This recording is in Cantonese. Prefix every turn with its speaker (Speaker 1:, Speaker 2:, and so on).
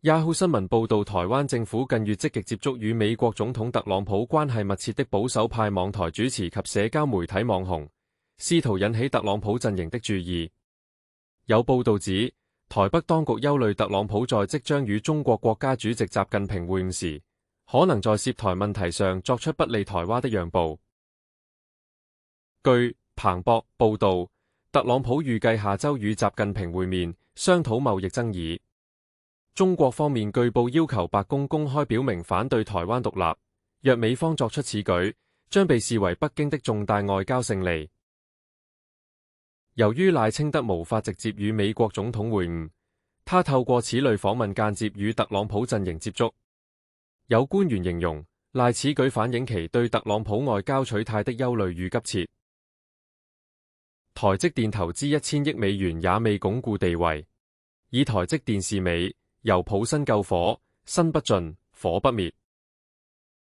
Speaker 1: Yahoo 新聞報道，台灣政府近月積極接觸與美國總統特朗普關係密切的保守派網台主持及社交媒體網紅，試圖引起特朗普陣營的注意。有報道指，台北當局憂慮特朗普在即將與中國國家主席習近平會晤時，可能在涉台問題上作出不利台灣的讓步。據彭博報道，特朗普預計下周與習近平會面，商討貿易爭議。中國方面據報要求白宮公開表明反對台灣獨立，若美方作出此舉，將被視為北京的重大外交勝利。由於賴清德無法直接與美國總統會晤，他透過此類訪問間接與特朗普陣營接觸。有官員形容，賴此舉反映其對特朗普外交取態的憂慮與急切。台積電投資1000億美元也未鞏固地位，以台積電是美，由普新救火，新不盡，火不滅。